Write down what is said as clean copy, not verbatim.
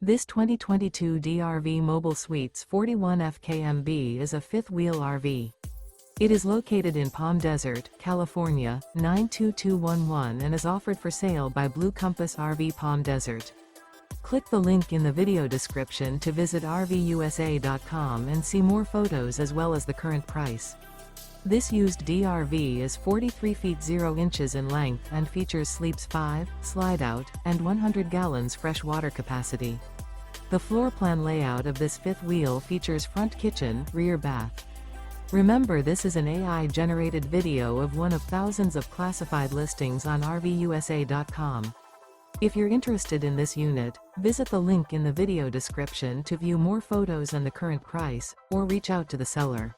This 2022 DRV Mobile Suites 41 FKMB is a fifth-wheel RV. It is located in Palm Desert, California, 92211 and is offered for sale by Blue Compass RV Palm Desert. Click the link in the video description to visit RVUSA.com and see more photos as well as the current price. This used DRV is 43 feet 0 inches in length and features sleeps 5, slide-out, and 100 gallons fresh water capacity. The floor plan layout of this fifth wheel features front kitchen, rear bath. Remember, this is an AI-generated video of one of thousands of classified listings on RVUSA.com. If you're interested in this unit, visit the link in the video description to view more photos and the current price, or reach out to the seller.